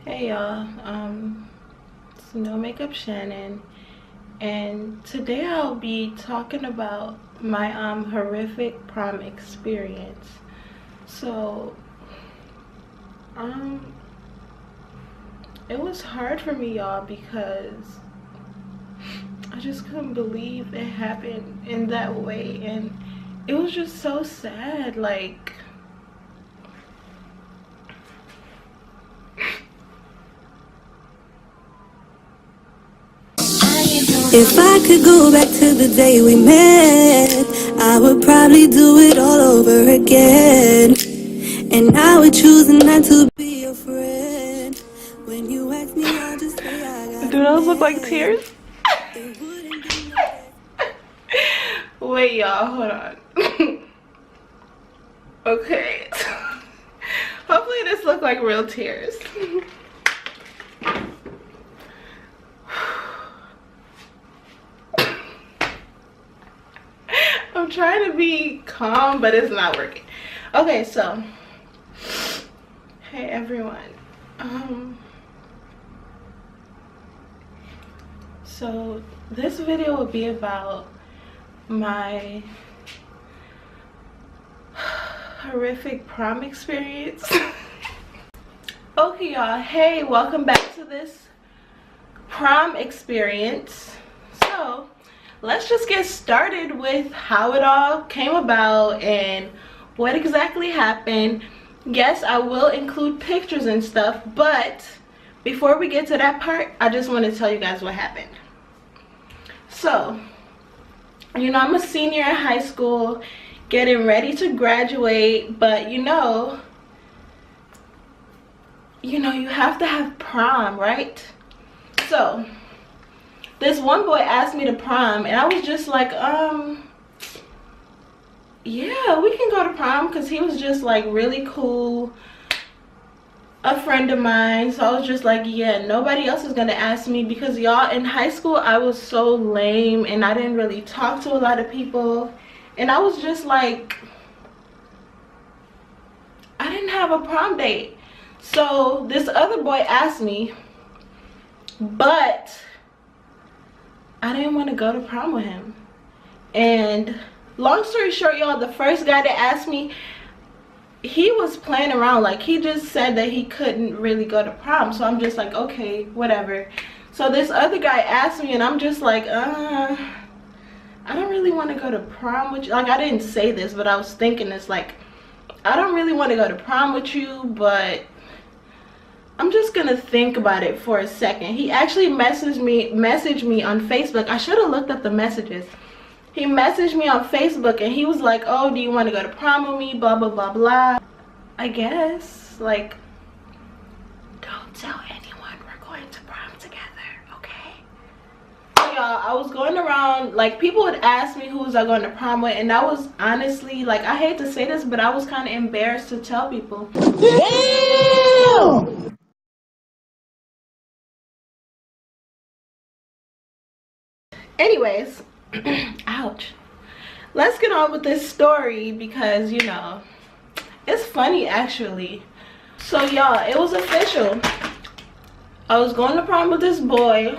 Hey y'all, it's No Makeup Shannon, and today I'll be talking about my horrific prom experience. So it was hard for me, y'all, because I just couldn't believe it happened in that way, and it was just so sad. Like, if I could go back to the day we met, I would probably do it all over again. And I would choose not to be your friend. When you ask me, I'll just say I got do a those look like man. tears? It wouldn't be no Wait, y'all, hold on. Okay. Hopefully this look like real tears. I'm trying to be calm, but it's not working. Okay, so hey everyone. So this video will be about my horrific prom experience. Okay, y'all, hey, welcome back to this prom experience. So let's just get started with how it all came about and what exactly happened. Yes, I will include pictures and stuff, but before we get to that part, I just want to tell you guys what happened. So, you know, I'm a senior in high school, getting ready to graduate, but you know, you have to have prom, right? So this one boy asked me to prom, and I was just like, yeah, we can go to prom, because he was just like really cool, a friend of mine. So I was just like, yeah, nobody else is gonna ask me, because y'all, in high school I was so lame and I didn't really talk to a lot of people, and I was just like, I didn't have a prom date. So this other boy asked me, but I didn't want to go to prom with him. And long story short, y'all, the first guy that asked me, he was playing around. Like, he just said that he couldn't really go to prom. So I'm just like, okay, whatever. So this other guy asked me, and I'm just like, I don't really want to go to prom with you. Like, I didn't say this, but I was thinking this, like, I don't really want to go to prom with you, but I'm just gonna think about it for a second. He actually messaged me on Facebook. I should have looked up the messages. He messaged me on Facebook, and he was like, oh, do you want to go to prom with me, blah blah blah blah. I guess, like, don't tell anyone we're going to prom together, okay? So y'all, I was going around, like, people would ask me who was I going to prom with, and that was honestly, like, I hate to say this, but I was kind of embarrassed to tell people. Damn! Anyways, ouch. Let's get on with this story, because, you know, it's funny actually. So y'all, it was official. I was going to prom with this boy.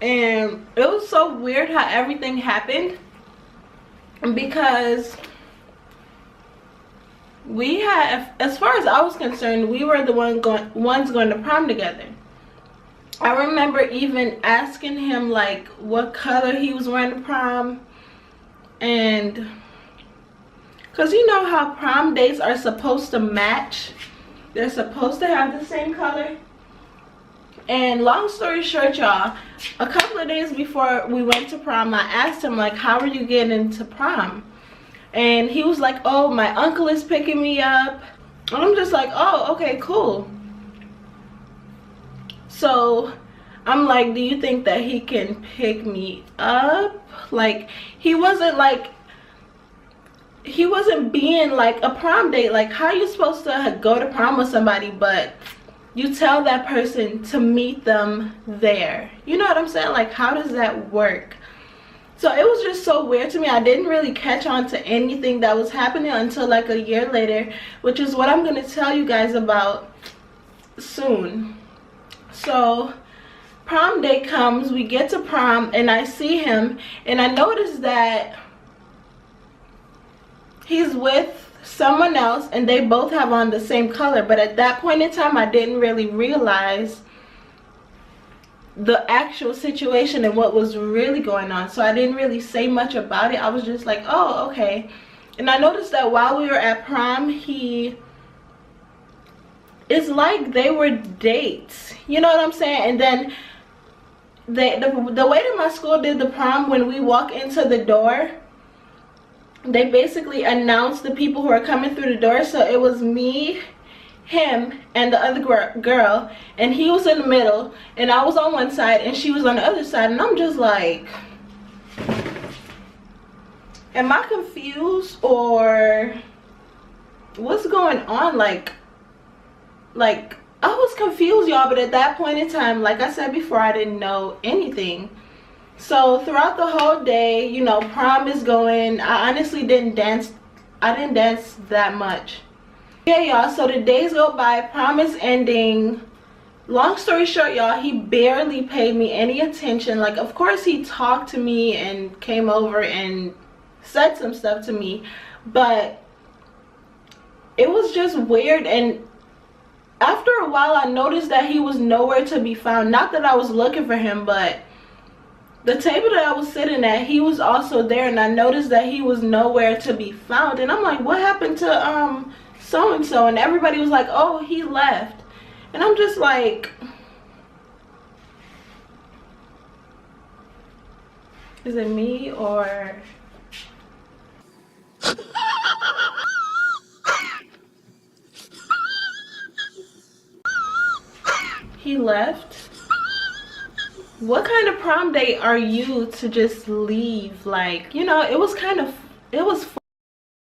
And it was so weird how everything happened, because we had, as far as I was concerned, we were the ones going to prom together. I remember even asking him, like, what color he was wearing to prom. And because you know how prom dates are supposed to match, they're supposed to have the same color. And long story short, y'all, a couple of days before we went to prom, I asked him, like, how are you getting to prom? And he was like, oh, my uncle is picking me up. And I'm just like, oh, okay, cool. So I'm like, do you think that he can pick me up? Like, he wasn't being like a prom date. Like, how are you supposed to go to prom with somebody, but you tell that person to meet them there? You know what I'm saying? Like, how does that work? So it was just so weird to me. I didn't really catch on to anything that was happening until like a year later, which is what I'm going to tell you guys about soon. So prom day comes, we get to prom, and I see him, and I notice that he's with someone else and they both have on the same color. But at that point in time, I didn't really realize the actual situation and what was really going on, so I didn't really say much about it. I was just like, oh, okay. And I noticed that while we were at prom, it's like they were dates, you know what I'm saying? And then the way that my school did the prom, when we walk into the door, they basically announced the people who are coming through the door. So it was me, him, and the other girl, and he was in the middle, and I was on one side and she was on the other side. And I'm just like, am I confused or what's going on? Like I was confused, y'all. But at that point in time, like I said before, I didn't know anything. So throughout the whole day, you know, prom is going. I honestly didn't dance. I didn't dance that much. Yeah, y'all, so the days go by, prom is ending. Long story short, y'all, he barely paid me any attention. Like, of course he talked to me and came over and said some stuff to me, but it was just weird. And after a while, I noticed that he was nowhere to be found. Not that I was looking for him, but the table that I was sitting at, he was also there, and I noticed that he was nowhere to be found. And I'm like, what happened to so and so? And everybody was like, oh, he left. And I'm just like, is it me or he left? What kind of prom date are you to just leave? Like, you know, it was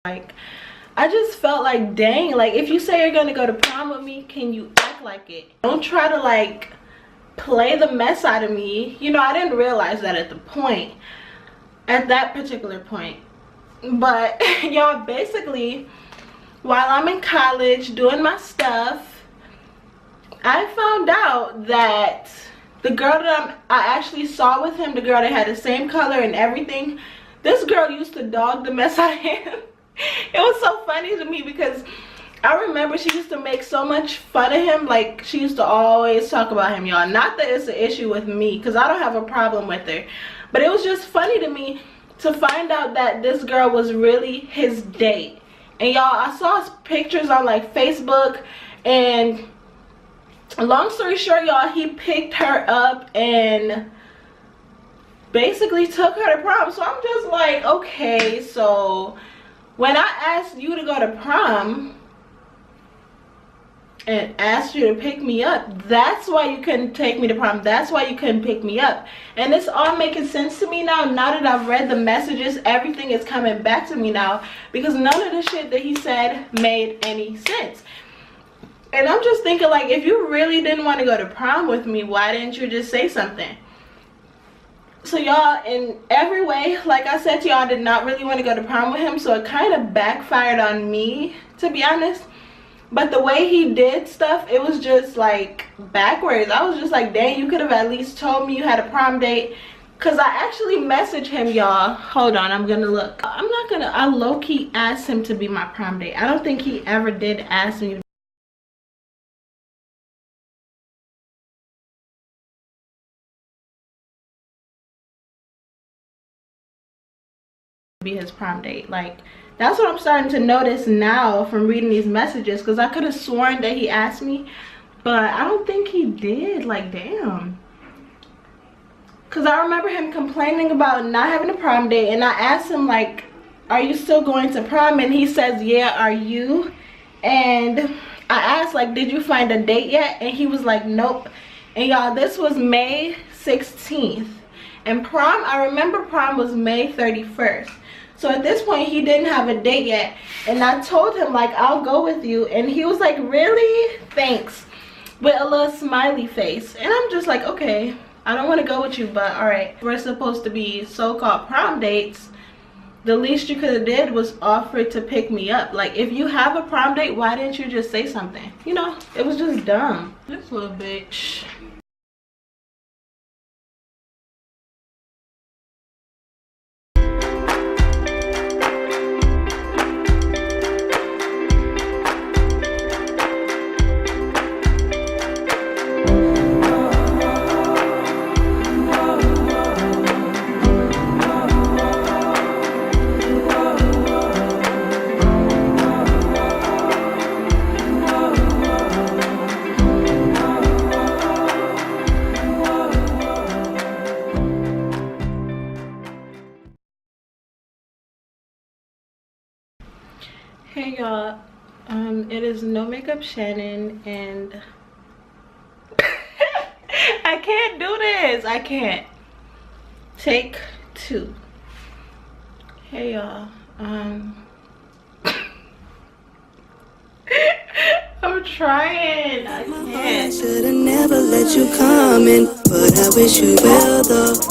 like, I just felt like, dang, like, if you say you're gonna go to prom with me, can you act like it? Don't try to like play the mess out of me. You know, I didn't realize that at that particular point. But y'all, basically, while I'm in college doing my stuff, I found out that the girl that I actually saw with him, the girl that had the same color and everything, this girl used to dog the mess out of him. It was so funny to me because I remember she used to make so much fun of him. Like, she used to always talk about him, y'all. Not that it's an issue with me, because I don't have a problem with her, but it was just funny to me to find out that this girl was really his date. And y'all, I saw his pictures on like Facebook, and long story short, y'all, he picked her up and basically took her to prom. So I'm just like, okay, so when I asked you to go to prom and asked you to pick me up, that's why you couldn't take me to prom. That's why you couldn't pick me up. And it's all making sense to me now. Now that I've read the messages, everything is coming back to me now, because none of the shit that he said made any sense. And I'm just thinking, like, if you really didn't want to go to prom with me, why didn't you just say something? So y'all, in every way, like I said to y'all, I did not really want to go to prom with him, so it kind of backfired on me, to be honest. But the way he did stuff, it was just like backwards. I was just like, dang, you could have at least told me you had a prom date. Because I actually messaged him, y'all. Hold on, I'm gonna look. I low-key asked him to be my prom date. I don't think he ever did ask me to be his prom date. Like, that's what I'm starting to notice now from reading these messages, because I could have sworn that he asked me, but I don't think he did. Like, damn. Because I remember him complaining about not having a prom date, and I asked him, like, are you still going to prom? And he says, yeah, are you? And I asked, like, did you find a date yet? And he was like, nope. And y'all, this was May 16th, and prom, I remember prom was May 31st. So at this point, he didn't have a date yet. And I told him, like, I'll go with you. And he was like, really? Thanks. With a little smiley face. And I'm just like, okay. I don't want to go with you, but all right. We're supposed to be so-called prom dates. The least you could have did was offer to pick me up. Like, if you have a prom date, why didn't you just say something? You know, it was just dumb. This little bitch. Hey y'all, it is No Makeup Shannon, and I can't do this. I can't. Take 2. Hey y'all, I'm trying. I I can't. should've never let you come in, but I wish you well though.